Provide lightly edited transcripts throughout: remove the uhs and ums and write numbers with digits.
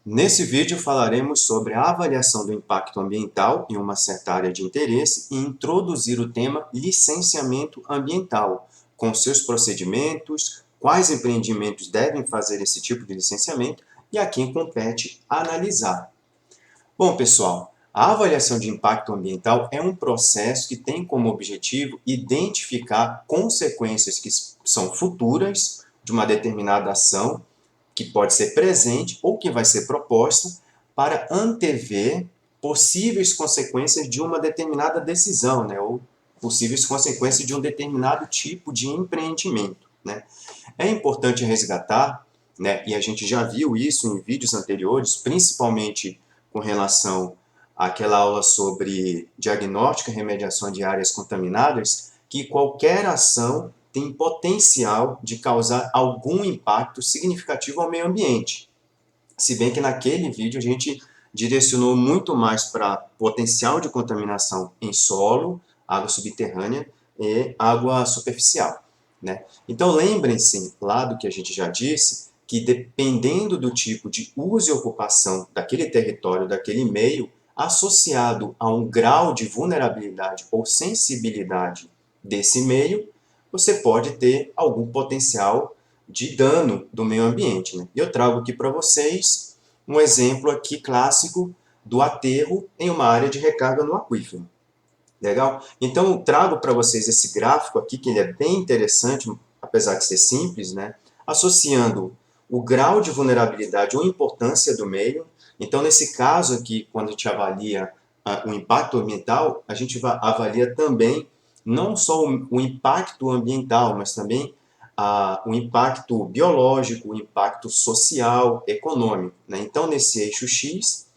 Nesse vídeo falaremos sobre a avaliação do impacto ambiental em uma certa área de interesse e introduzir o tema licenciamento ambiental, com seus procedimentos, quais empreendimentos devem fazer esse tipo de licenciamento e a quem compete analisar. Bom, pessoal, a avaliação de impacto ambiental é um processo que tem como objetivo identificar consequências que são futuras de uma determinada ação que pode ser presente ou que vai ser proposta para antever possíveis consequências de uma determinada decisão, né, ou possíveis consequências de um determinado tipo de empreendimento, né. É importante resgatar, né, e a gente já viu isso em vídeos anteriores, principalmente com relação àquela aula sobre diagnóstico e remediação de áreas contaminadas, que qualquer ação tem potencial de causar algum impacto significativo ao meio ambiente. Se bem que naquele vídeo a gente direcionou muito mais para potencial de contaminação em solo, água subterrânea e água superficial, né? Então lembrem-se lá do que a gente já disse, que dependendo do tipo de uso e ocupação daquele território, daquele meio, associado a um grau de vulnerabilidade ou sensibilidade desse meio, você pode ter algum potencial de dano do meio ambiente, né? Eu trago aqui para vocês um exemplo aqui clássico do aterro em uma área de recarga no aquífero. Legal? Então, eu trago para vocês esse gráfico aqui, que ele é bem interessante, apesar de ser simples, né? Associando o grau de vulnerabilidade ou importância do meio. Então, nesse caso aqui, quando a gente avalia o impacto ambiental, a gente avalia também não só o impacto ambiental, mas também o impacto biológico, o impacto social, econômico, né? Então, nesse eixo X,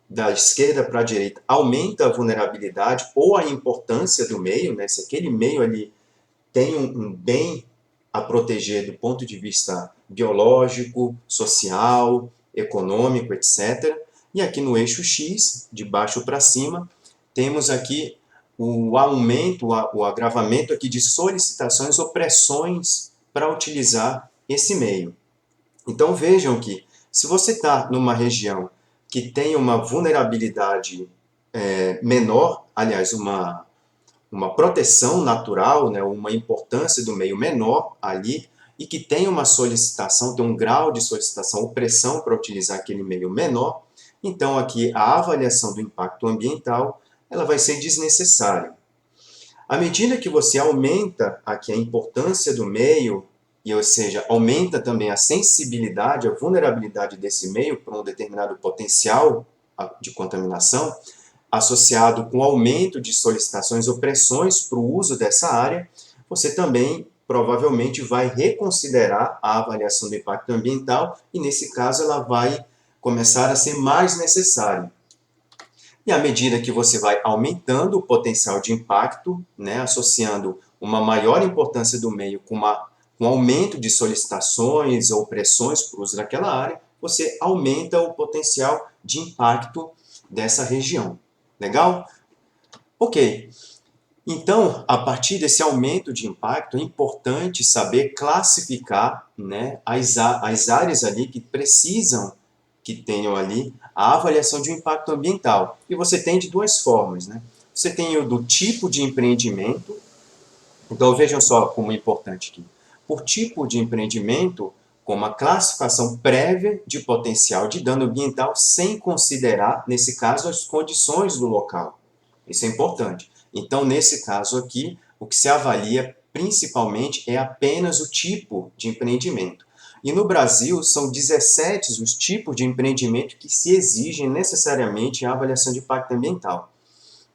da esquerda para a direita, aumenta a vulnerabilidade ou a importância do meio, né? Se aquele meio ali tem um bem a proteger do ponto de vista biológico, social, econômico, etc. E aqui no eixo X, de baixo para cima, temos aqui o aumento, o agravamento aqui de solicitações ou pressões para utilizar esse meio. Então vejam que se você está numa região que tem uma vulnerabilidade menor, aliás, uma proteção natural, né, uma importância do meio menor ali, e que tem uma solicitação, tem um grau de solicitação ou pressão para utilizar aquele meio menor, então aqui a avaliação do impacto ambiental ela vai ser desnecessária. À medida que você aumenta aqui a importância do meio, e, ou seja, aumenta também a sensibilidade, a vulnerabilidade desse meio para um determinado potencial de contaminação, associado com o aumento de solicitações ou pressões para o uso dessa área, você também provavelmente vai reconsiderar a avaliação do impacto ambiental e, nesse caso, ela vai começar a ser mais necessária. E à medida que você vai aumentando o potencial de impacto, né, associando uma maior importância do meio com um aumento de solicitações ou pressões para o uso daquela área, você aumenta o potencial de impacto dessa região. Legal? Ok. Então, a partir desse aumento de impacto, é importante saber classificar, né, as áreas ali que precisam que tenham ali a avaliação de impacto ambiental. E você tem de duas formas, né? Você tem o do tipo de empreendimento. Então, vejam só como é importante aqui. Por tipo de empreendimento, com uma classificação prévia de potencial de dano ambiental, sem considerar, nesse caso, as condições do local. Isso é importante. Então, nesse caso aqui, o que se avalia principalmente é apenas o tipo de empreendimento. E no Brasil, são 17 os tipos de empreendimento que se exigem necessariamente a avaliação de impacto ambiental,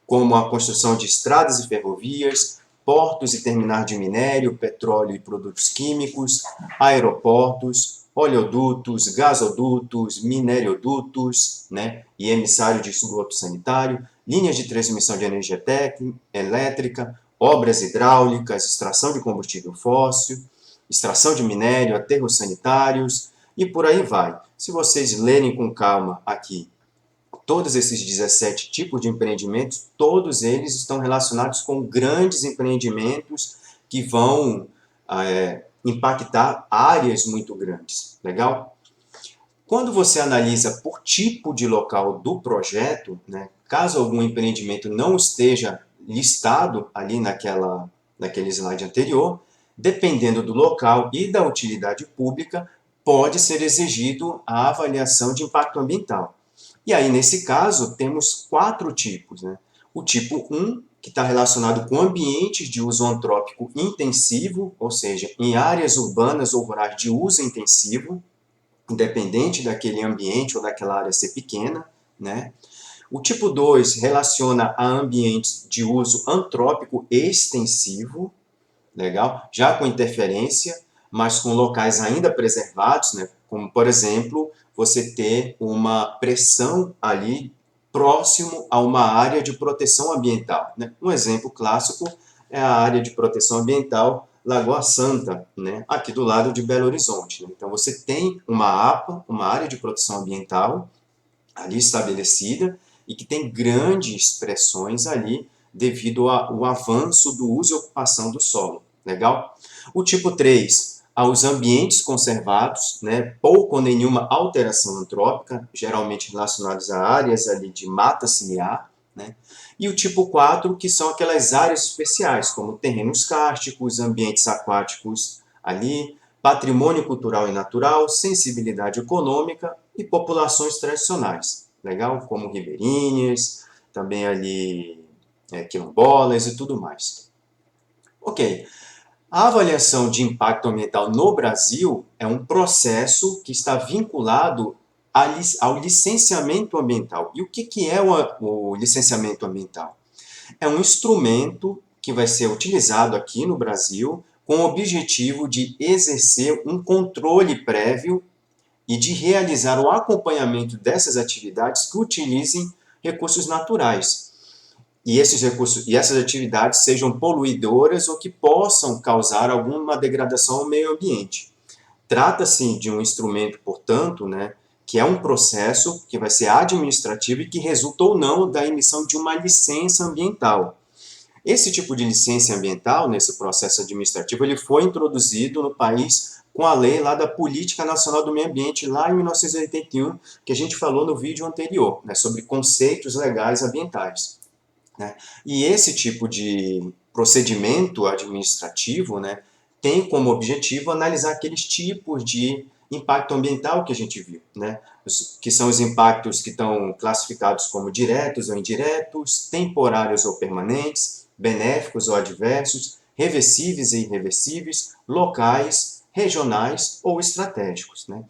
como a construção de estradas e ferrovias, portos e terminais de minério, petróleo e produtos químicos, aeroportos, oleodutos, gasodutos, mineriodutos, né, e emissário de esgoto sanitário, linhas de transmissão de energia elétrica, obras hidráulicas, extração de combustível fóssil, extração de minério, aterros sanitários e por aí vai. Se vocês lerem com calma aqui todos esses 17 tipos de empreendimentos, todos eles estão relacionados com grandes empreendimentos que vão impactar áreas muito grandes. Legal? Quando você analisa por tipo de local do projeto, né, caso algum empreendimento não esteja listado ali naquele slide anterior, dependendo do local e da utilidade pública, pode ser exigido a avaliação de impacto ambiental. E aí, nesse caso, temos 4 tipos. Né? O tipo 1, que está relacionado com ambientes de uso antrópico intensivo, ou seja, em áreas urbanas ou rurais de uso intensivo, independente daquele ambiente ou daquela área ser pequena, né? O tipo 2 relaciona a ambientes de uso antrópico extensivo, legal? Já com interferência, mas com locais ainda preservados, né? Como, por exemplo, você ter uma pressão ali próximo a uma área de proteção ambiental. Né? Um exemplo clássico é a área de proteção ambiental Lagoa Santa, né? Aqui do lado de Belo Horizonte. Né? Então, você tem uma APA, uma área de proteção ambiental, ali estabelecida, e que tem grandes pressões ali devido ao avanço do uso e ocupação do solo. Legal? O tipo 3, aos ambientes conservados, né, pouco ou nenhuma alteração antrópica, geralmente relacionados a áreas ali de mata ciliar, né? E o tipo 4, que são aquelas áreas especiais, como terrenos cársticos, ambientes aquáticos ali, patrimônio cultural e natural, sensibilidade econômica e populações tradicionais, legal? Como ribeirinhas, também ali quilombolas e tudo mais. Ok, a avaliação de impacto ambiental no Brasil é um processo que está vinculado ao licenciamento ambiental. E o que é o licenciamento ambiental? É um instrumento que vai ser utilizado aqui no Brasil com o objetivo de exercer um controle prévio e de realizar o acompanhamento dessas atividades que utilizem recursos naturais. E esses recursos e essas atividades sejam poluidoras ou que possam causar alguma degradação ao meio ambiente. Trata-se de um instrumento, portanto, né, que é um processo que vai ser administrativo e que resulta ou não da emissão de uma licença ambiental. Esse tipo de licença ambiental, nesse processo administrativo, ele foi introduzido no país com a lei lá da Política Nacional do Meio Ambiente, lá em 1981, que a gente falou no vídeo anterior, né, sobre conceitos legais ambientais. Né? E esse tipo de procedimento administrativo, né, tem como objetivo analisar aqueles tipos de impacto ambiental que a gente viu, né? Que são os impactos que estão classificados como diretos ou indiretos, temporários ou permanentes, benéficos ou adversos, reversíveis e irreversíveis, locais, regionais ou estratégicos. Né?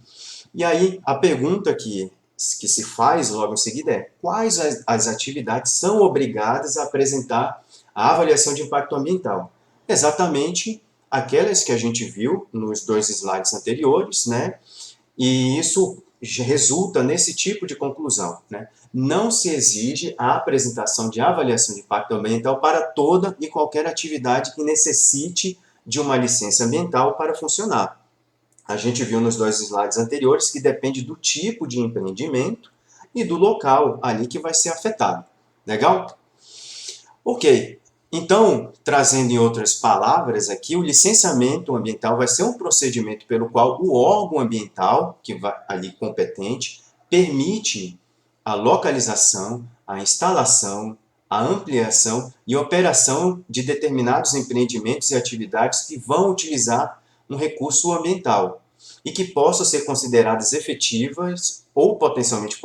E aí, a pergunta que se faz logo em seguida é: quais as atividades são obrigadas a apresentar a avaliação de impacto ambiental? Exatamente aquelas que a gente viu nos 2 slides anteriores, né? E isso resulta nesse tipo de conclusão, né? Não se exige a apresentação de avaliação de impacto ambiental para toda e qualquer atividade que necessite de uma licença ambiental para funcionar. A gente viu nos 2 slides anteriores que depende do tipo de empreendimento e do local ali que vai ser afetado. Legal? Ok. Então, trazendo em outras palavras aqui, o licenciamento ambiental vai ser um procedimento pelo qual o órgão ambiental, que vai ali competente, permite a localização, a instalação, a ampliação e operação de determinados empreendimentos e atividades que vão utilizar um recurso ambiental e que possam ser consideradas efetivas ou potencialmente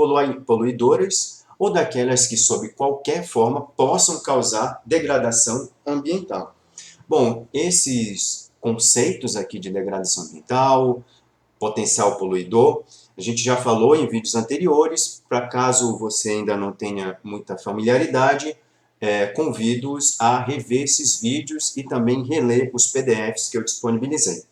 poluidoras ou daquelas que, sob qualquer forma, possam causar degradação ambiental. Bom, esses conceitos aqui de degradação ambiental, potencial poluidor, a gente já falou em vídeos anteriores. Para caso você ainda não tenha muita familiaridade, convido-os a rever esses vídeos e também reler os PDFs que eu disponibilizei.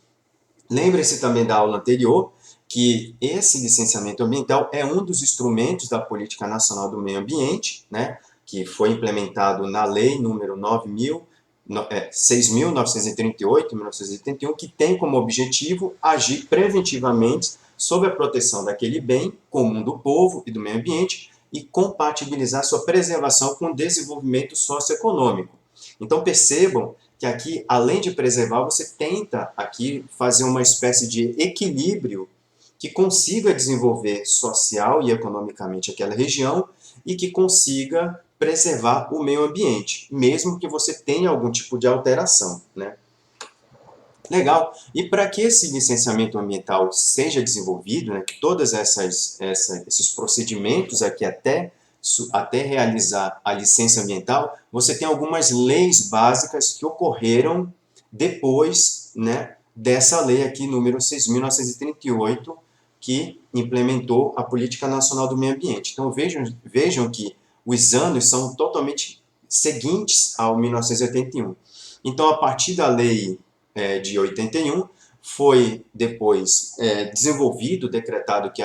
Lembre-se também da aula anterior que esse licenciamento ambiental é um dos instrumentos da Política Nacional do Meio Ambiente, né, que foi implementado na Lei número 6.938, 1981, que tem como objetivo agir preventivamente sobre a proteção daquele bem comum do povo e do meio ambiente e compatibilizar sua preservação com o desenvolvimento socioeconômico. Então percebam que aqui, além de preservar, você tenta aqui fazer uma espécie de equilíbrio que consiga desenvolver social e economicamente aquela região e que consiga preservar o meio ambiente, mesmo que você tenha algum tipo de alteração, né? Legal. E para que esse licenciamento ambiental seja desenvolvido, né, que todos esses procedimentos aqui até realizar a licença ambiental, você tem algumas leis básicas que ocorreram depois, né, dessa lei aqui, número 6.938, que implementou a Política Nacional do Meio Ambiente. Então vejam que os anos são totalmente seguintes ao 1981. Então, a partir da lei de 81, foi depois desenvolvido, decretado que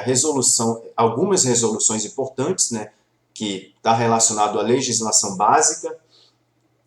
algumas resoluções importantes, né, que está relacionado à legislação básica.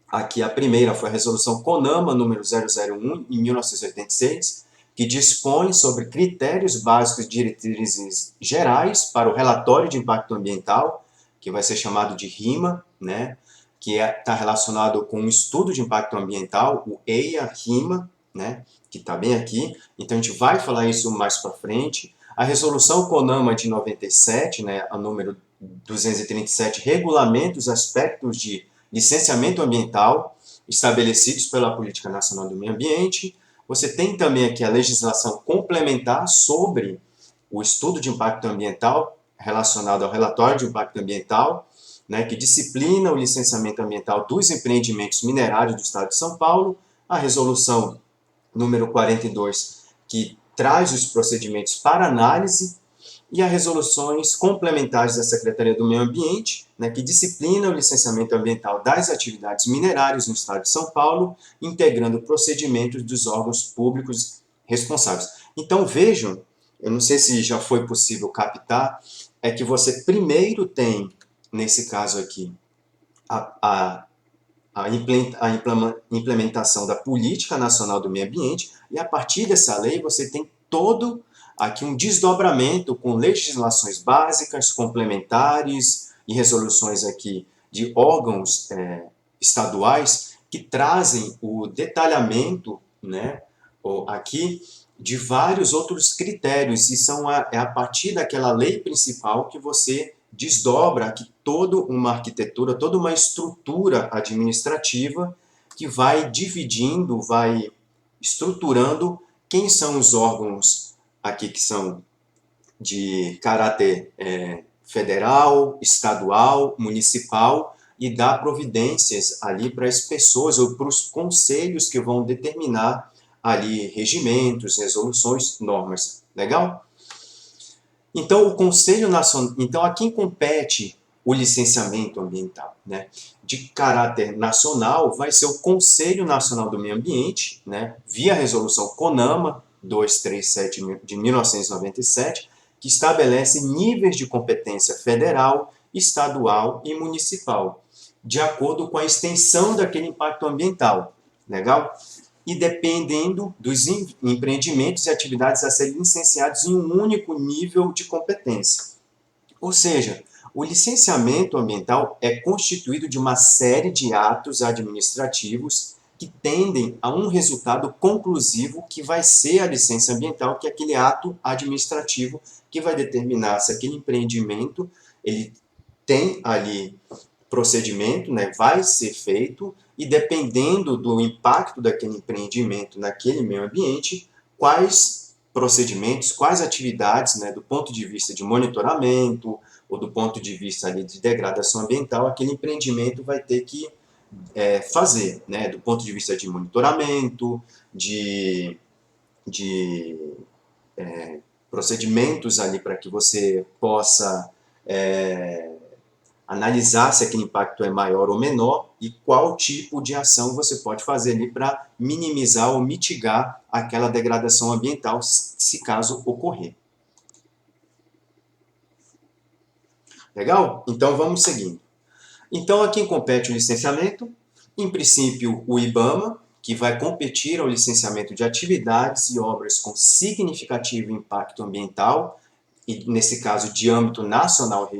Aqui a primeira foi a resolução CONAMA número 001, em 1986, que dispõe sobre critérios básicos e diretrizes gerais para o relatório de impacto ambiental, que vai ser chamado de RIMA, né, que está relacionado com o estudo de impacto ambiental, o EIA-RIMA, né, que está bem aqui. Então a gente vai falar isso mais para frente. A resolução CONAMA de 97, né, a número 237, regulamenta os aspectos de licenciamento ambiental estabelecidos pela Política Nacional do Meio Ambiente. Você tem também aqui a legislação complementar sobre o estudo de impacto ambiental relacionado ao relatório de impacto ambiental, né, que disciplina o licenciamento ambiental dos empreendimentos minerários do Estado de São Paulo, a resolução número 42, que traz os procedimentos para análise, e as resoluções complementares da Secretaria do Meio Ambiente, né, que disciplina o licenciamento ambiental das atividades minerárias no Estado de São Paulo, integrando procedimentos dos órgãos públicos responsáveis. Então vejam, eu não sei se já foi possível captar, é que você primeiro tem, nesse caso aqui, a implementação da Política Nacional do Meio Ambiente, e a partir dessa lei você tem todo aqui um desdobramento com legislações básicas, complementares e resoluções aqui de órgãos estaduais que trazem o detalhamento, né, aqui de vários outros critérios, e é a partir daquela lei principal que você desdobra aqui toda uma arquitetura, toda uma estrutura administrativa que vai dividindo, vai estruturando quem são os órgãos aqui que são de caráter federal, estadual, municipal, e dá providências ali para as pessoas ou para os conselhos que vão determinar ali regimentos, resoluções, normas. Legal? Então, o Conselho Nacional, então a quem compete o licenciamento ambiental, né? De caráter nacional, vai ser o Conselho Nacional do Meio Ambiente, né? Via resolução CONAMA 237 de 1997, que estabelece níveis de competência federal, estadual e municipal, de acordo com a extensão daquele impacto ambiental. Legal? E dependendo dos empreendimentos e atividades a serem licenciados em um único nível de competência. Ou seja, o licenciamento ambiental é constituído de uma série de atos administrativos que tendem a um resultado conclusivo que vai ser a licença ambiental, que é aquele ato administrativo que vai determinar se aquele empreendimento ele tem ali procedimento, né, vai ser feito, e dependendo do impacto daquele empreendimento naquele meio ambiente, quais procedimentos, quais atividades, né, do ponto de vista de monitoramento ou do ponto de vista ali de degradação ambiental, aquele empreendimento vai ter que fazer, né, do ponto de vista de monitoramento, de procedimentos ali para que você possa analisar se aquele impacto é maior ou menor e qual tipo de ação você pode fazer ali para minimizar ou mitigar aquela degradação ambiental, se caso ocorrer. Legal? Então vamos seguindo. Então a quem compete o licenciamento? Em princípio o IBAMA, que vai competir ao licenciamento de atividades e obras com significativo impacto ambiental, e nesse caso de âmbito nacional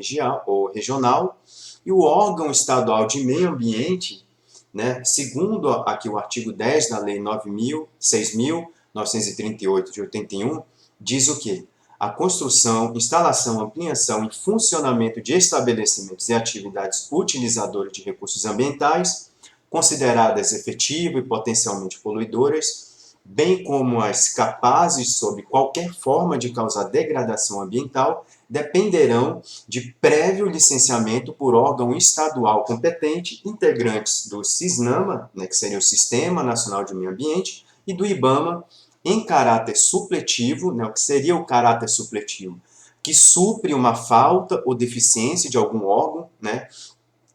ou regional, e o órgão estadual de meio ambiente, né, segundo aqui o artigo 10 da Lei 6.938 de 81, diz o quê? a construção, instalação, ampliação e funcionamento de estabelecimentos e atividades utilizadoras de recursos ambientais, consideradas efetivas e potencialmente poluidoras, bem como as capazes sob qualquer forma de causar degradação ambiental, dependerão de prévio licenciamento por órgão estadual competente, integrantes do SISNAMA, que seria o Sistema Nacional de Meio Ambiente, e do IBAMA, em caráter supletivo, o que seria o caráter supletivo? Que supre uma falta ou deficiência de algum órgão,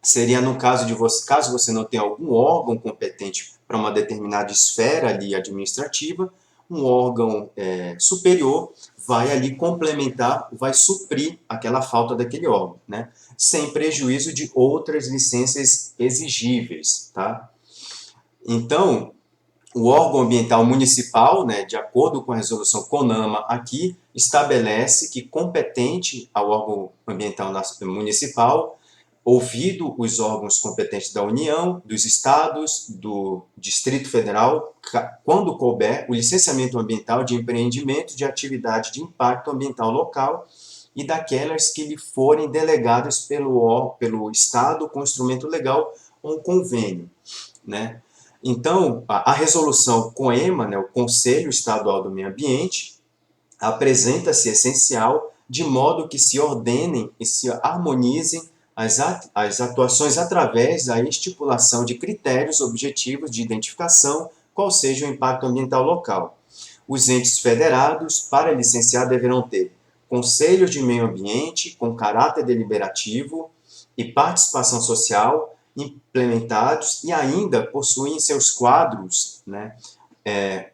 seria no caso de você, caso você não tenha algum órgão competente para uma determinada esfera ali administrativa, um órgão superior vai ali complementar, vai suprir aquela falta daquele órgão, sem prejuízo de outras licenças exigíveis, tá? Então, o órgão ambiental municipal, de acordo com a resolução CONAMA aqui, estabelece que competente ao órgão ambiental municipal, ouvido os órgãos competentes da União, dos estados, do Distrito Federal, quando couber, o licenciamento ambiental de empreendimento de atividade de impacto ambiental local e daquelas que lhe forem delegadas pelo Estado com instrumento legal ou um convênio, Então, a resolução COEMA, o Conselho Estadual do Meio Ambiente, apresenta-se essencial de modo que se ordenem e se harmonizem as atuações através da estipulação de critérios objetivos de identificação, qual seja o impacto ambiental local. Os entes federados, para licenciar, deverão ter conselhos de meio ambiente com caráter deliberativo e participação social implementados e ainda possuem seus quadros,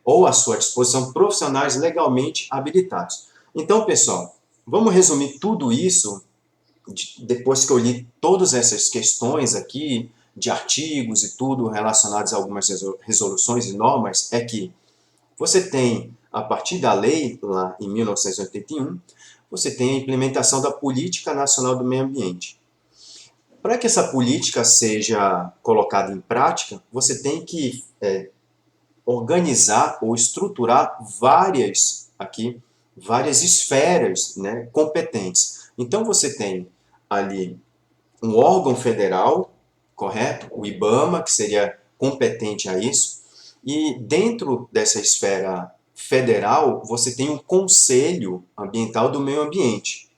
ou à sua disposição profissionais legalmente habilitados. Então, pessoal, vamos resumir tudo isso, depois que eu li todas essas questões aqui, de artigos e tudo relacionados a algumas resoluções e normas, é que você tem, a partir da lei, lá em 1981, você tem a implementação da Política Nacional do Meio Ambiente. Para que essa política seja colocada em prática, você tem que organizar ou estruturar várias esferas competentes. Então, você tem ali um órgão federal, correto? O IBAMA, que seria competente a isso, e dentro dessa esfera federal, você tem um Conselho Ambiental do Meio Ambiente.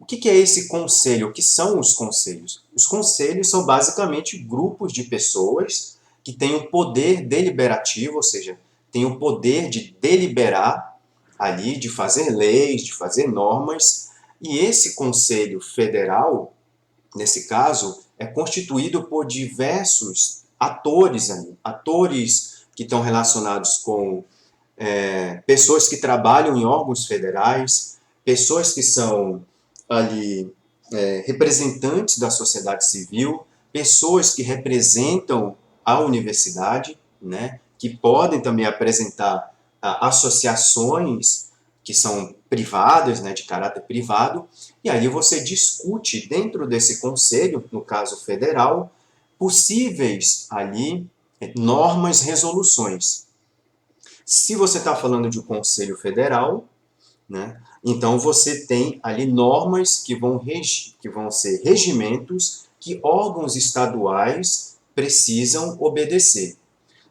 O que é esse conselho? O que são os conselhos? Os conselhos são basicamente grupos de pessoas que têm o poder deliberativo, ou seja, têm o poder de deliberar ali, de fazer leis, de fazer normas, e esse Conselho Federal, nesse caso, é constituído por diversos atores que estão relacionados com pessoas que trabalham em órgãos federais, pessoas que são ali representantes da sociedade civil, pessoas que representam a universidade, que podem também apresentar associações que são privadas, de caráter privado, e aí você discute dentro desse conselho, no caso federal, possíveis ali normas, resoluções. Se você está falando de um conselho federal, então você tem ali normas que vão ser regimentos que órgãos estaduais precisam obedecer.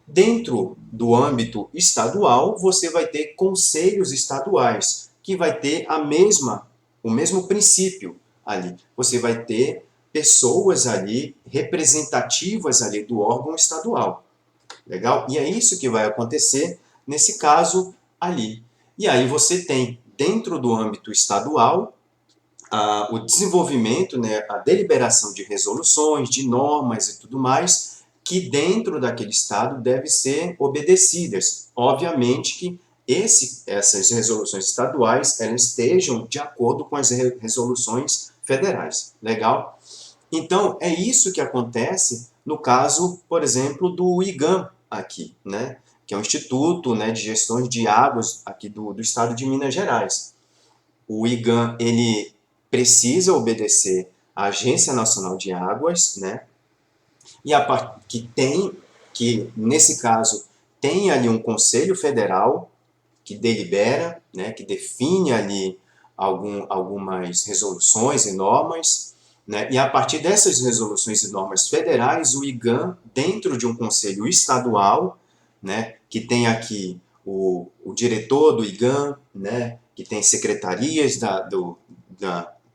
Dentro do âmbito estadual, você vai ter conselhos estaduais, que vai ter o mesmo princípio ali. Você vai ter pessoas ali representativas ali do órgão estadual. Legal? E é isso que vai acontecer nesse caso ali. E aí você tem, dentro do âmbito estadual, o desenvolvimento, a deliberação de resoluções, de normas e tudo mais, que dentro daquele estado devem ser obedecidas. Obviamente que essas resoluções estaduais elas estejam de acordo com as resoluções federais. Legal? Então, é isso que acontece no caso, por exemplo, do IGAM aqui, que é o Instituto de Gestões de Águas aqui do estado de Minas Gerais. O IGAM, ele precisa obedecer à Agência Nacional de Águas, que nesse caso tem ali um Conselho Federal que delibera, que define ali algumas resoluções e normas, né? E a partir dessas resoluções e normas federais, o IGAM, dentro de um conselho estadual, né, que tem aqui o diretor do IGAM, né, que tem secretarias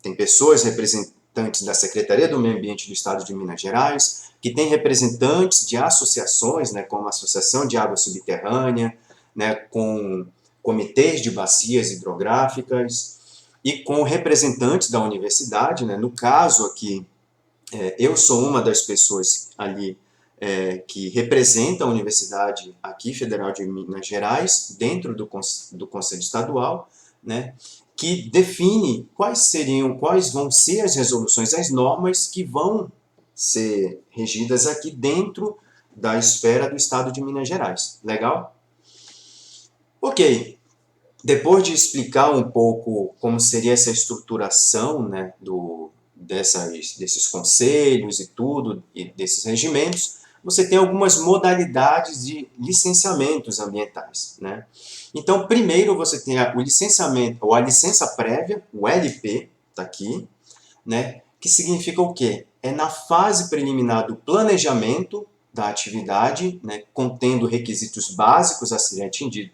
tem pessoas representantes da Secretaria do Meio Ambiente do Estado de Minas Gerais, que tem representantes de associações, né, como a Associação de Água Subterrânea, né, com comitês de bacias hidrográficas e com representantes da universidade, né, no caso aqui, eu sou uma das pessoas ali que representa a Universidade aqui Federal de Minas Gerais, dentro do Conselho Estadual, né, que define quais vão ser as resoluções, as normas que vão ser regidas aqui dentro da esfera do Estado de Minas Gerais. Legal? Ok. Depois de explicar um pouco como seria essa estruturação, né, desses conselhos e tudo, e desses regimentos, você tem algumas modalidades de licenciamentos ambientais, né? Então, primeiro você tem o licenciamento, ou a licença prévia, o LP, está aqui, né? Que significa o quê? É na fase preliminar do planejamento da atividade, né, contendo requisitos básicos a serem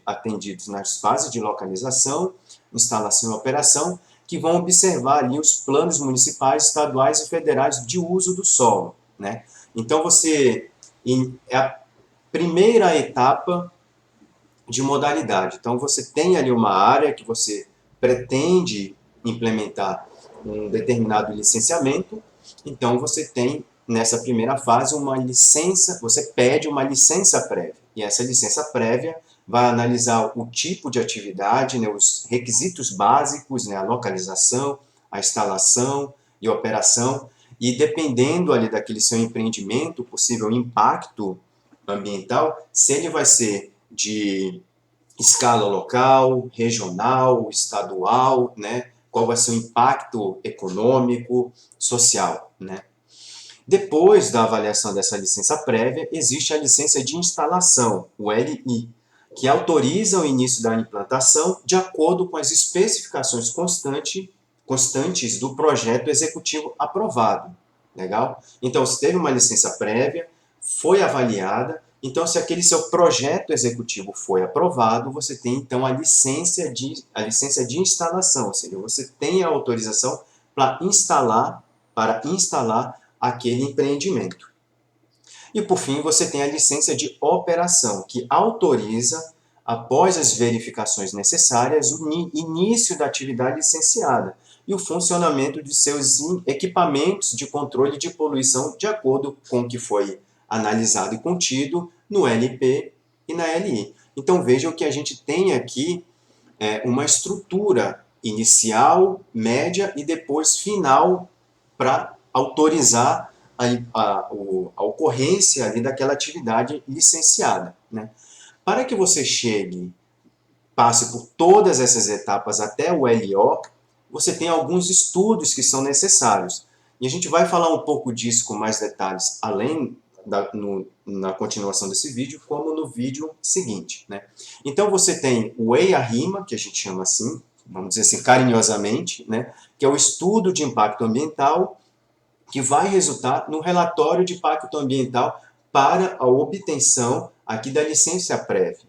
atendidos nas fases de localização, instalação e operação, que vão observar ali os planos municipais, estaduais e federais de uso do solo, né? Então, é a primeira etapa de modalidade. Então, você tem ali uma área que você pretende implementar um determinado licenciamento, então você tem, nessa primeira fase, uma licença, você pede uma licença prévia, e essa licença prévia vai analisar o tipo de atividade, né, os requisitos básicos, né, a localização, a instalação e operação, e dependendo ali daquele seu empreendimento, possível impacto ambiental, se ele vai ser de escala local, regional, estadual, né? Qual vai ser o impacto econômico, social, né? Depois da avaliação dessa licença prévia, existe a licença de instalação, o LI, que autoriza o início da implantação de acordo com as especificações constantes do projeto executivo aprovado. Legal? Então, se teve uma licença prévia, foi avaliada, então, se aquele seu projeto executivo foi aprovado, você tem, então, a licença de instalação, ou seja, você tem a autorização para instalar aquele empreendimento. E, por fim, você tem a licença de operação, que autoriza, após as verificações necessárias, o início da atividade licenciada e o funcionamento de seus equipamentos de controle de poluição de acordo com o que foi analisado e contido no LP e na LI. Então, vejam que a gente tem aqui uma estrutura inicial, média e depois final para autorizar a ocorrência ali daquela atividade licenciada, né? Para que você passe por todas essas etapas até o LO, você tem alguns estudos que são necessários. E a gente vai falar um pouco disso com mais detalhes, além na continuação desse vídeo, como no vídeo seguinte, né? Então você tem o EIA-RIMA, que a gente chama assim, vamos dizer assim, carinhosamente, né? Que é o estudo de impacto ambiental, que vai resultar no relatório de impacto ambiental para a obtenção aqui da licença prévia,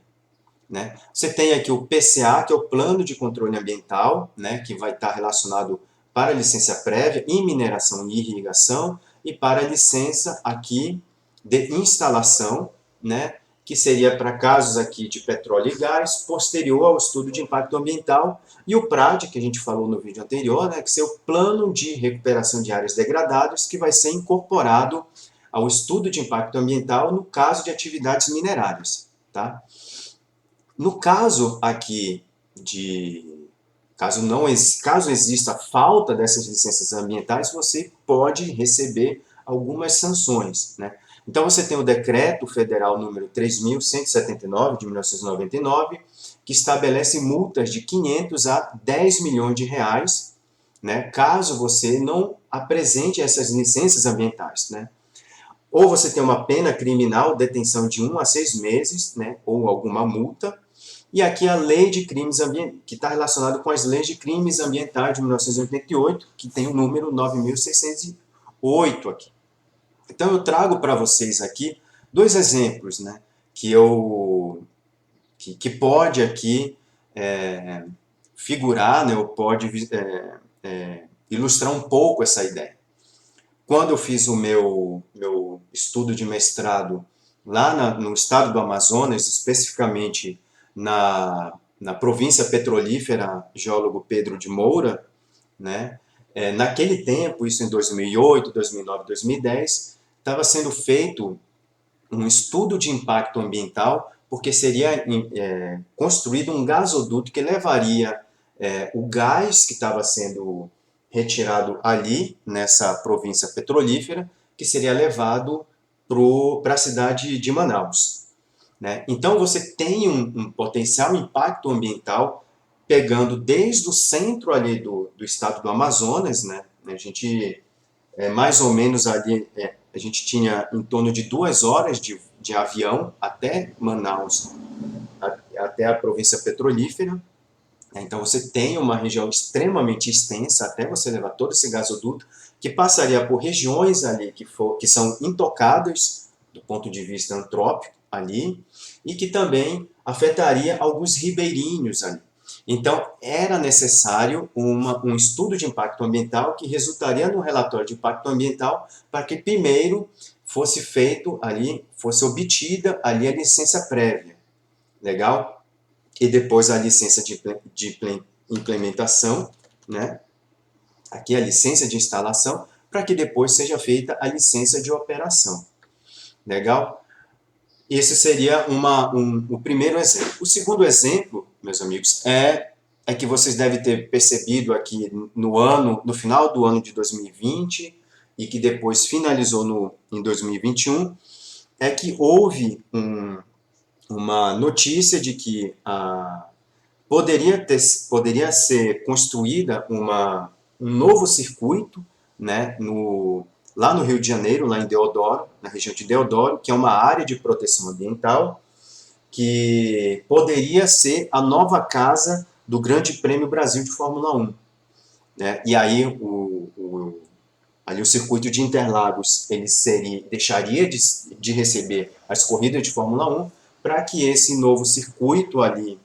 né? Você tem aqui o PCA, que é o Plano de Controle Ambiental, né, que vai estar relacionado para a licença prévia em mineração e irrigação e para a licença aqui de instalação, né, que seria para casos aqui de petróleo e gás, posterior ao estudo de impacto ambiental, e o PRAD, que a gente falou no vídeo anterior, né, que é o Plano de Recuperação de Áreas Degradadas, que vai ser incorporado ao estudo de impacto ambiental no caso de atividades minerárias, tá? No caso aqui caso exista falta dessas licenças ambientais, você pode receber algumas sanções, né? Então você tem o Decreto Federal número 3.179 de 1999, que estabelece multas de 500 a 10 milhões de reais, né, caso você não apresente essas licenças ambientais, né? Ou você tem uma pena criminal, detenção de 1 a 6 meses, né, ou alguma multa, E aqui a lei de crimes ambientais, que está relacionado com as leis de crimes ambientais de 1988, que tem o número 9.608 aqui. Então eu trago para vocês aqui dois exemplos, né, que pode aqui figurar, né, ou pode ilustrar um pouco essa ideia. Quando eu fiz o meu estudo de mestrado lá no estado do Amazonas, especificamente na província petrolífera Geólogo Pedro de Moura, né, naquele tempo, isso em 2008, 2009, 2010, estava sendo feito um estudo de impacto ambiental, porque seria construído um gasoduto que levaria o gás que estava sendo retirado ali, nessa província petrolífera, que seria levado para a cidade de Manaus. Né? Então, você tem um potencial impacto ambiental pegando desde o centro ali do estado do Amazonas, né? A gente, mais ou menos ali, a gente tinha em torno de 2 horas de avião até Manaus, até a província petrolífera. Então você tem uma região extremamente extensa até você levar todo esse gasoduto, que passaria por regiões ali que são intocadas do ponto de vista antrópico ali, e que também afetaria alguns ribeirinhos ali. Então era necessário um estudo de impacto ambiental que resultaria no relatório de impacto ambiental para que primeiro fosse feito ali, fosse obtida ali a licença prévia. Legal? E depois a licença de implementação, né? Aqui a licença de instalação, para que depois seja feita a licença de operação. Legal? Esse seria o primeiro exemplo. O segundo exemplo, meus amigos, é que vocês devem ter percebido aqui no final do ano de 2020 e que depois finalizou em 2021, é que houve uma notícia de que poderia ser construída um novo circuito, né, lá no Rio de Janeiro, lá em Deodoro, na região de Deodoro, que é uma área de proteção ambiental, que poderia ser a nova casa do Grande Prêmio Brasil de Fórmula 1. Né? E aí ali o circuito de Interlagos ele deixaria de receber as corridas de Fórmula 1 para que esse novo circuito ali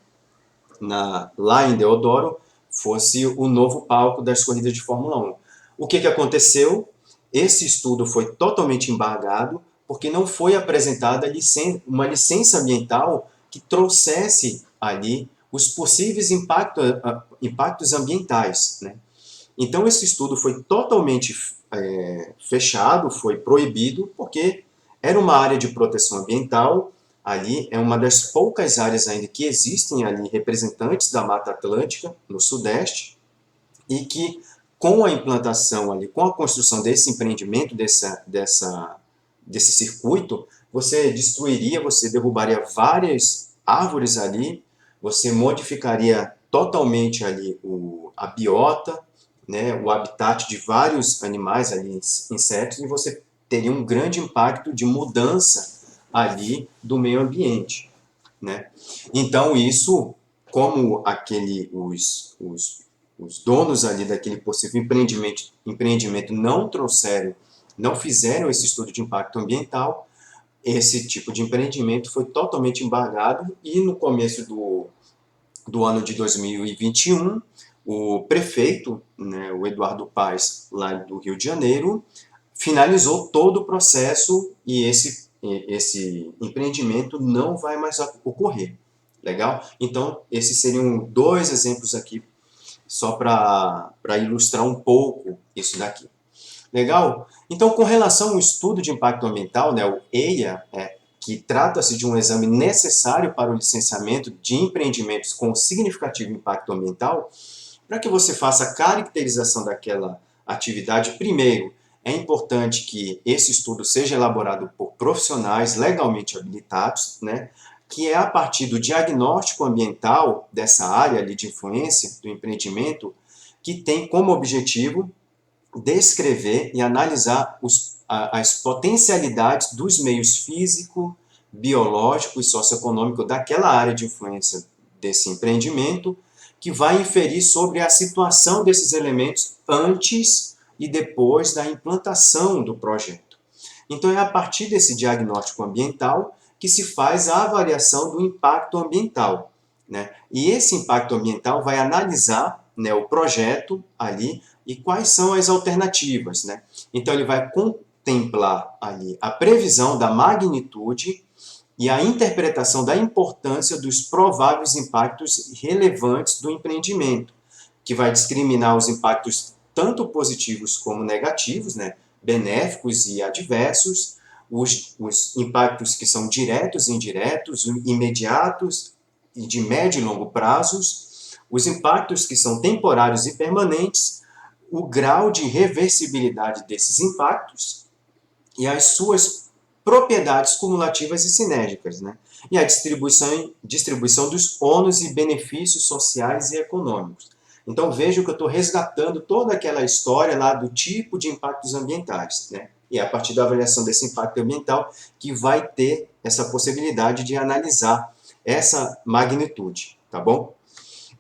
lá em Deodoro fosse o novo palco das corridas de Fórmula 1. O que aconteceu? Esse estudo foi totalmente embargado porque não foi apresentada uma licença ambiental que trouxesse ali os possíveis impactos ambientais. Né? Então esse estudo foi totalmente fechado, foi proibido, porque era uma área de proteção ambiental. Ali é uma das poucas áreas ainda que existem ali representantes da Mata Atlântica, no Sudeste, e que com a implantação ali, com a construção desse empreendimento, desse circuito, você destruiria, você derrubaria várias árvores ali, você modificaria totalmente ali a biota, né, o habitat de vários animais ali, insetos, e você teria um grande impacto de mudança ali do meio ambiente, né? Então isso, como os donos ali daquele possível empreendimento não fizeram esse estudo de impacto ambiental, esse tipo de empreendimento foi totalmente embargado e no começo do ano de 2021, o prefeito, né, o Eduardo Paes, lá do Rio de Janeiro, finalizou todo o processo e esse empreendimento não vai mais ocorrer. Legal? Então, esses seriam dois exemplos aqui, só para ilustrar um pouco isso daqui. Legal? Então, com relação ao estudo de impacto ambiental, né, o EIA, que trata-se de um exame necessário para o licenciamento de empreendimentos com significativo impacto ambiental, para que você faça a caracterização daquela atividade, primeiro, é importante que esse estudo seja elaborado por profissionais legalmente habilitados, né, que é a partir do diagnóstico ambiental dessa área ali de influência do empreendimento, que tem como objetivo descrever e analisar as potencialidades dos meios físico, biológico e socioeconômico daquela área de influência desse empreendimento, que vai inferir sobre a situação desses elementos antes e depois da implantação do projeto. Então, é a partir desse diagnóstico ambiental que se faz a avaliação do impacto ambiental, né? E esse impacto ambiental vai analisar, né, o projeto ali e quais são as alternativas, né? Então, ele vai contemplar ali a previsão da magnitude e a interpretação da importância dos prováveis impactos relevantes do empreendimento, que vai discriminar os impactos tanto positivos como negativos, né, benéficos e adversos, os impactos que são diretos e indiretos, imediatos e de médio e longo prazos, os impactos que são temporários e permanentes, o grau de reversibilidade desses impactos e as suas propriedades cumulativas e sinérgicas, né? E a distribuição dos ônus e benefícios sociais e econômicos. Então, veja que eu estou resgatando toda aquela história lá do tipo de impactos ambientais, né? E é a partir da avaliação desse impacto ambiental que vai ter essa possibilidade de analisar essa magnitude, tá bom?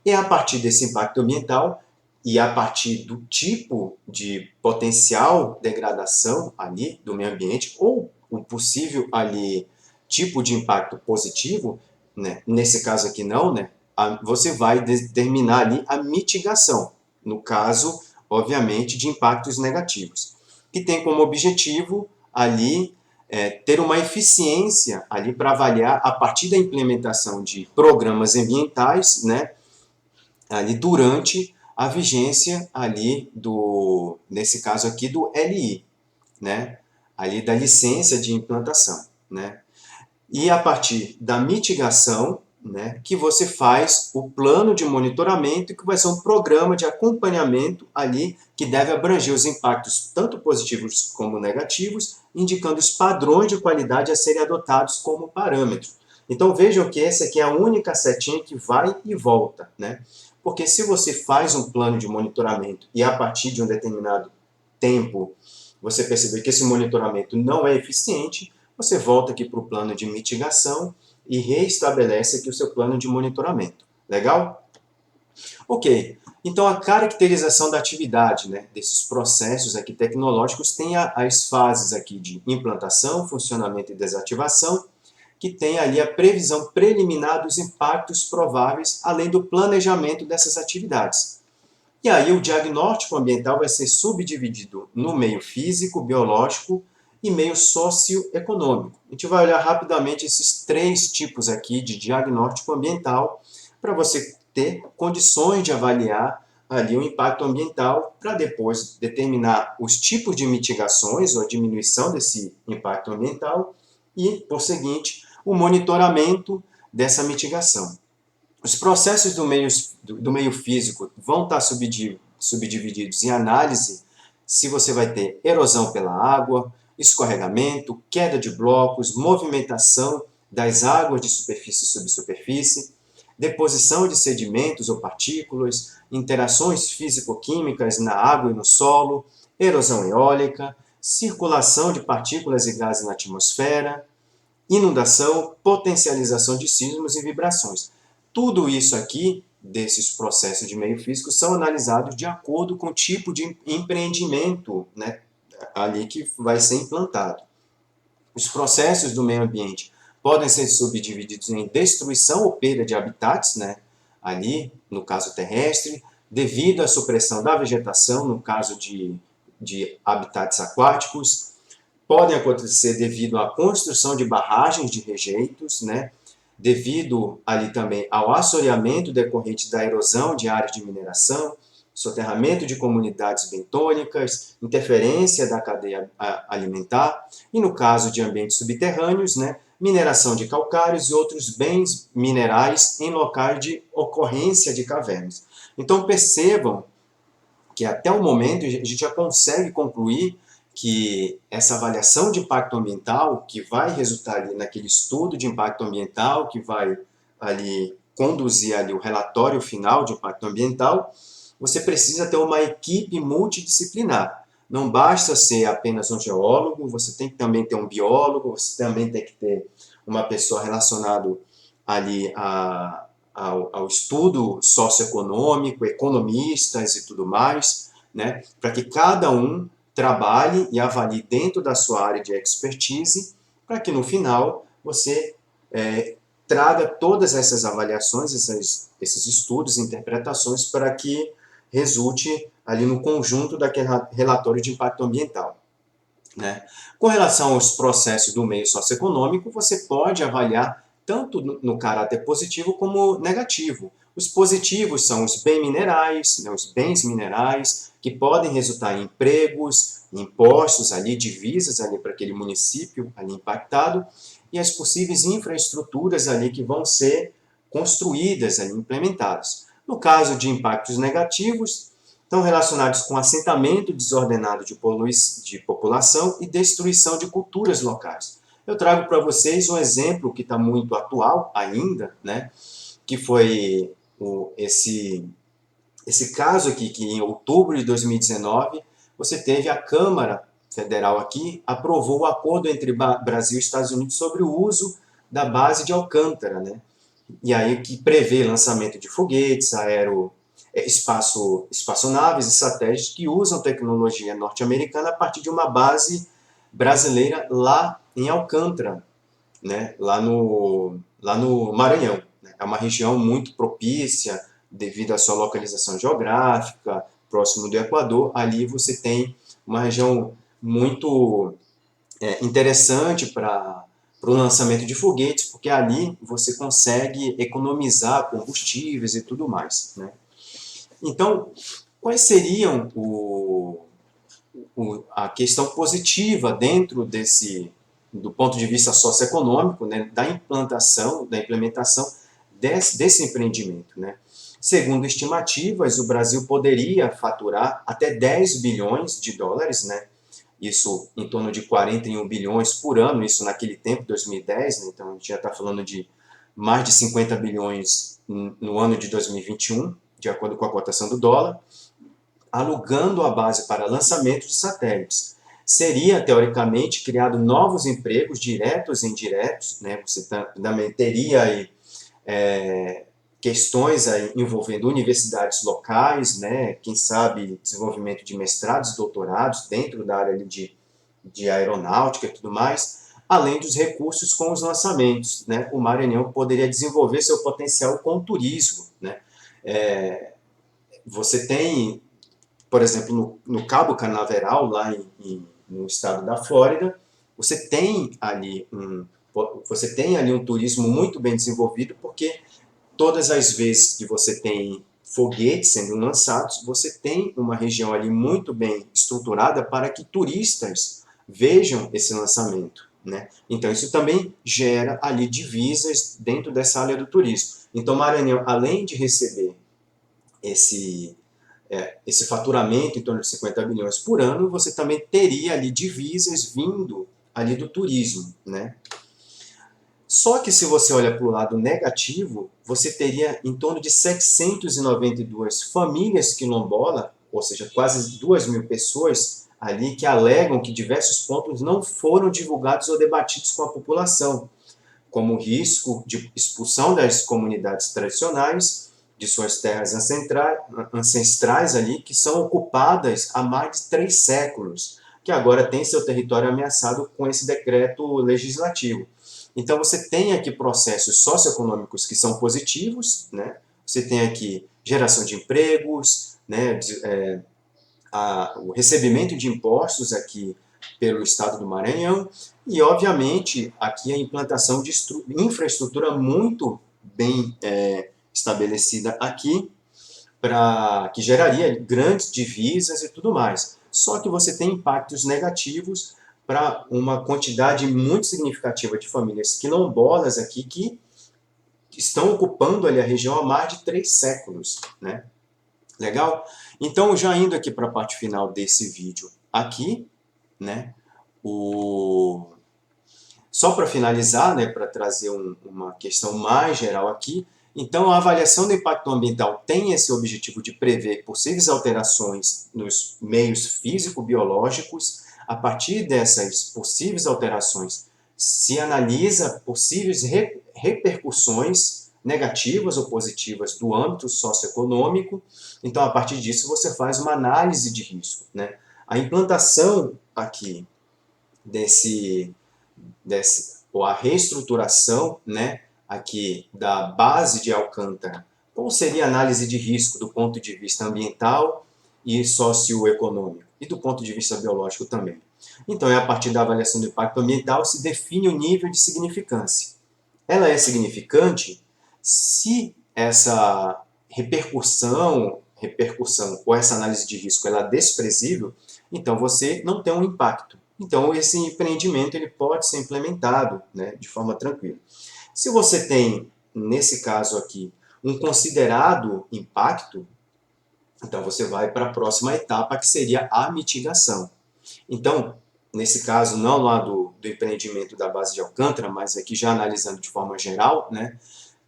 E a partir desse impacto ambiental e a partir do tipo de potencial degradação ali do meio ambiente ou o possível ali tipo de impacto positivo, né? Nesse caso aqui não, né? Você vai determinar ali a mitigação, no caso, obviamente, de impactos negativos, que tem como objetivo ali ter uma eficiência ali para avaliar a partir da implementação de programas ambientais, né? Ali durante a vigência ali nesse caso aqui do LI, né? Ali da licença de implantação, né? E a partir da mitigação, né, que você faz o plano de monitoramento, que vai ser um programa de acompanhamento ali que deve abranger os impactos tanto positivos como negativos, indicando os padrões de qualidade a serem adotados como parâmetro. Então vejam que essa aqui é a única setinha que vai e volta, né? Porque se você faz um plano de monitoramento e a partir de um determinado tempo você perceber que esse monitoramento não é eficiente, você volta aqui para o plano de mitigação e reestabelece aqui o seu plano de monitoramento. Legal? Ok. Então, a caracterização da atividade, né, desses processos aqui tecnológicos tem as fases aqui de implantação, funcionamento e desativação, que tem ali a previsão preliminar dos impactos prováveis, além do planejamento dessas atividades. E aí o diagnóstico ambiental vai ser subdividido no meio físico, biológico e meio socioeconômico. A gente vai olhar rapidamente esses três tipos aqui de diagnóstico ambiental para você ter condições de avaliar ali o impacto ambiental para depois determinar os tipos de mitigações ou diminuição desse impacto ambiental e, por seguinte, o monitoramento dessa mitigação. Os processos do meio físico vão estar subdivididos em análise se você vai ter erosão pela água, escorregamento, queda de blocos, movimentação das águas de superfície e subsuperfície, deposição de sedimentos ou partículas, interações físico-químicas na água e no solo, erosão eólica, circulação de partículas e gases na atmosfera, inundação, potencialização de sismos e vibrações. Tudo isso aqui, desses processos de meio físico, são analisados de acordo com o tipo de empreendimento, né, ali que vai ser implantado. Os processos do meio ambiente podem ser subdivididos em destruição ou perda de habitats, né, ali, no caso terrestre, devido à supressão da vegetação, no caso de habitats aquáticos, podem acontecer devido à construção de barragens de rejeitos, né, devido ali também ao assoreamento decorrente da erosão de áreas de mineração, soterramento de comunidades bentônicas, interferência da cadeia alimentar e, no caso de ambientes subterrâneos, né, mineração de calcários e outros bens minerais em locais de ocorrência de cavernas. Então percebam que até o momento a gente já consegue concluir que essa avaliação de impacto ambiental, que vai resultar ali naquele estudo de impacto ambiental, que vai ali conduzir ali o relatório final de impacto ambiental, você precisa ter uma equipe multidisciplinar. Não basta ser apenas um geólogo, você tem que também ter um biólogo, você também tem que ter uma pessoa relacionada ali ao estudo socioeconômico, economistas e tudo mais, né, para que cada um trabalhe e avalie dentro da sua área de expertise, para que no final você traga todas essas avaliações, esses estudos, interpretações, para que resulte ali no conjunto daquele relatório de impacto ambiental. Né? Com relação aos processos do meio socioeconômico, você pode avaliar tanto no caráter positivo como negativo. Os positivos são os bens minerais, né, os bens minerais, que podem resultar em empregos, impostos ali, divisas ali para aquele município ali impactado, e as possíveis infraestruturas ali que vão ser construídas ali, implementadas. No caso de impactos negativos, estão relacionados com assentamento desordenado de população e destruição de culturas locais. Eu trago para vocês um exemplo que está muito atual ainda, né, que foi esse caso aqui, que em outubro de 2019, você teve a Câmara Federal aqui, aprovou o acordo entre Brasil e Estados Unidos sobre o uso da base de Alcântara, né, e aí que prevê lançamento de foguetes, espaçonaves e satélites que usam tecnologia norte-americana a partir de uma base brasileira lá em Alcântara, né, lá no Maranhão. É uma região muito propícia devido à sua localização geográfica, próximo do Equador. Ali você tem uma região muito interessante para o lançamento de foguetes, porque ali você consegue economizar combustíveis e tudo mais, né? Então, quais seriam a questão positiva dentro do ponto de vista socioeconômico, né, da implementação desse empreendimento, né? Segundo estimativas, o Brasil poderia faturar até 10 bilhões de dólares, né? Isso em torno de 41 bilhões por ano, isso naquele tempo, 2010, né? Então a gente já está falando de mais de 50 bilhões no ano de 2021, de acordo com a cotação do dólar, alugando a base para lançamento de satélites. Seria, teoricamente, criado novos empregos, diretos e indiretos, né? Você também teria aí, questões aí envolvendo universidades locais, né? Quem sabe desenvolvimento de mestrados e doutorados dentro da área de aeronáutica e tudo mais, além dos recursos com os lançamentos, né? O Maranhão poderia desenvolver seu potencial com o turismo, né? Você tem, por exemplo, no Cabo Canaveral, lá no estado da Flórida, você tem ali um turismo muito bem desenvolvido, porque todas as vezes que você tem foguetes sendo lançados, você tem uma região ali muito bem estruturada para que turistas vejam esse lançamento, né? Então, isso também gera ali divisas dentro dessa área do turismo. Então, Maranhão, além de receber esse faturamento em torno de 50 bilhões por ano, você também teria ali divisas vindo ali do turismo, né? Só que se você olha para o lado negativo, você teria em torno de 792 famílias quilombolas, ou seja, quase 2.000 pessoas ali que alegam que diversos pontos não foram divulgados ou debatidos com a população, como o risco de expulsão das comunidades tradicionais de suas terras ancestrais ali, que são ocupadas há mais de 3 séculos, que agora tem seu território ameaçado com esse decreto legislativo. Então, você tem aqui processos socioeconômicos que são positivos, né? Você tem aqui geração de empregos, né? O recebimento de impostos aqui pelo estado do Maranhão e, obviamente, aqui a implantação de infraestrutura muito bem estabelecida aqui, que geraria grandes divisas e tudo mais. Só que você tem impactos negativos para uma quantidade muito significativa de famílias quilombolas aqui que estão ocupando ali a região há mais de 3 séculos, né? Legal? Então, já indo aqui para a parte final desse vídeo aqui, né? Só para finalizar, né, para trazer uma questão mais geral aqui, então a avaliação do impacto ambiental tem esse objetivo de prever possíveis alterações nos meios físico-biológicos. A partir dessas possíveis alterações, se analisa possíveis repercussões negativas ou positivas do âmbito socioeconômico. Então, a partir disso, você faz uma análise de risco, né? A implantação aqui ou a reestruturação, né, aqui da base de Alcântara, qual seria a análise de risco do ponto de vista ambiental e socioeconômico, e do ponto de vista biológico também. Então, é a partir da avaliação do impacto ambiental se define o nível de significância. Ela é significante se essa repercussão ou essa análise de risco ela é desprezível, então você não tem um impacto. Então, esse empreendimento ele pode ser implementado, né, de forma tranquila. Se você tem, nesse caso aqui, um considerado impacto, então você vai para a próxima etapa, que seria a mitigação. Então, nesse caso, não lá do empreendimento da base de Alcântara, mas aqui já analisando de forma geral, né,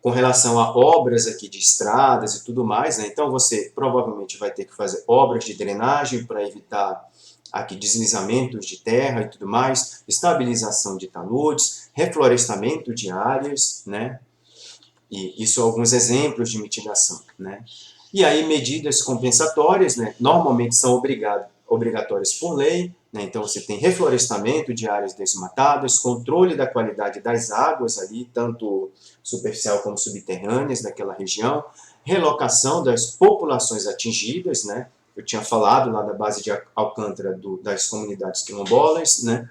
com relação a obras aqui de estradas e tudo mais, né, então você provavelmente vai ter que fazer obras de drenagem para evitar aqui deslizamentos de terra e tudo mais, estabilização de taludes, reflorestamento de áreas, né, e isso são alguns exemplos de mitigação, né. E aí medidas compensatórias, né, normalmente são obrigatórias por lei, né, então você tem reflorestamento de áreas desmatadas, controle da qualidade das águas ali, tanto superficial como subterrâneas daquela região, relocação das populações atingidas, né, eu tinha falado lá da base de Alcântara das comunidades quilombolas, né,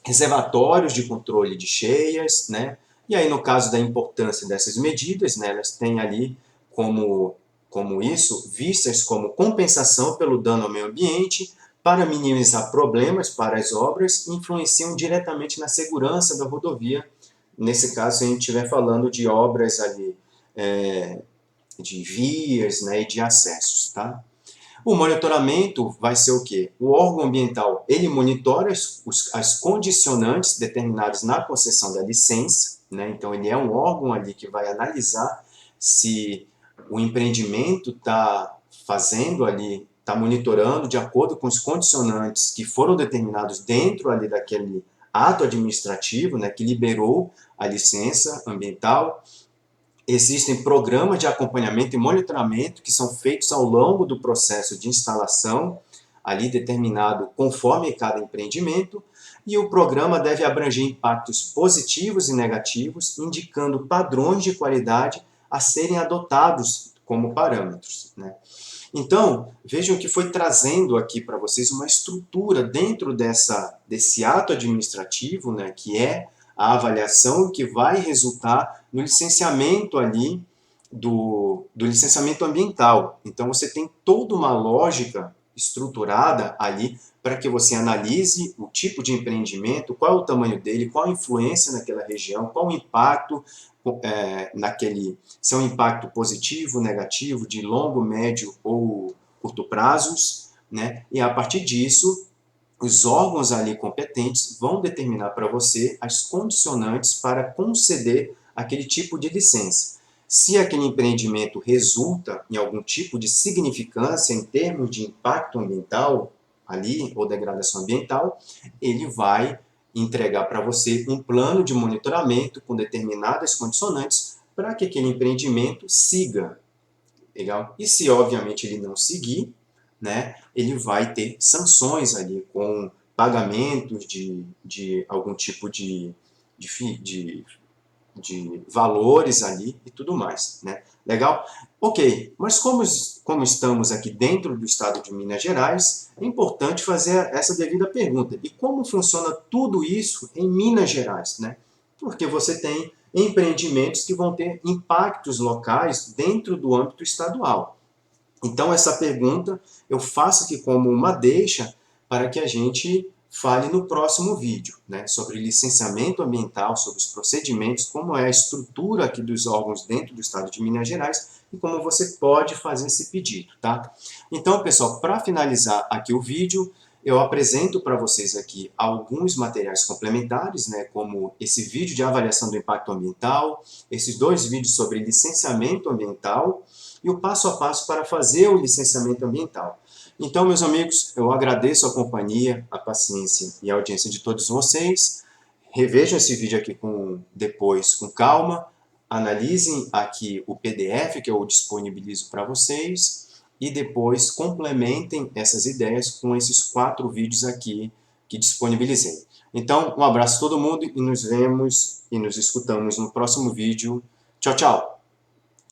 reservatórios de controle de cheias, né, e aí no caso da importância dessas medidas, né, elas têm ali como isso, vistas como compensação pelo dano ao meio ambiente, para minimizar problemas para as obras, influenciam diretamente na segurança da rodovia. Nesse caso, se a gente estiver falando de obras ali, de vias, né, e de acessos, tá? O monitoramento vai ser o quê? O órgão ambiental, ele monitora as condicionantes determinadas na concessão da licença, né? Então ele é um órgão ali que vai analisar se o empreendimento está fazendo ali, está monitorando de acordo com os condicionantes que foram determinados dentro ali daquele ato administrativo, né, que liberou a licença ambiental. Existem programas de acompanhamento e monitoramento que são feitos ao longo do processo de instalação, ali determinado conforme cada empreendimento, e o programa deve abranger impactos positivos e negativos, indicando padrões de qualidade a serem adotados como parâmetros, né? Então, vejam que foi trazendo aqui para vocês uma estrutura dentro desse ato administrativo, né, que é a avaliação que vai resultar no licenciamento ali do licenciamento ambiental. Então, você tem toda uma lógica estruturada ali para que você analise o tipo de empreendimento, qual é o tamanho dele, qual a influência naquela região, qual o impacto se é um impacto positivo, negativo, de longo, médio ou curto prazos, né? E a partir disso, os órgãos ali competentes vão determinar para você as condicionantes para conceder aquele tipo de licença. Se aquele empreendimento resulta em algum tipo de significância em termos de impacto ambiental ali, ou degradação ambiental, ele vai entregar para você um plano de monitoramento com determinadas condicionantes para que aquele empreendimento siga. Legal? E se, obviamente, ele não seguir, né, ele vai ter sanções ali com pagamentos de algum tipo de valores ali e tudo mais, né? Legal? Ok, mas como estamos aqui dentro do estado de Minas Gerais, é importante fazer essa devida pergunta. E como funciona tudo isso em Minas Gerais, né? Porque você tem empreendimentos que vão ter impactos locais dentro do âmbito estadual. Então, essa pergunta eu faço aqui como uma deixa para que a gente fale no próximo vídeo, né, sobre licenciamento ambiental, sobre os procedimentos, como é a estrutura aqui dos órgãos dentro do estado de Minas Gerais e como você pode fazer esse pedido, tá? Então, pessoal, para finalizar aqui o vídeo, eu apresento para vocês aqui alguns materiais complementares, né, como esse vídeo de avaliação do impacto ambiental, esses dois vídeos sobre licenciamento ambiental e o passo a passo para fazer o licenciamento ambiental. Então, meus amigos, eu agradeço a companhia, a paciência e a audiência de todos vocês. Revejam esse vídeo aqui depois com calma, analisem aqui o PDF que eu disponibilizo para vocês e depois complementem essas ideias com esses 4 vídeos aqui que disponibilizei. Então, um abraço a todo mundo e nos vemos e nos escutamos no próximo vídeo. Tchau, tchau!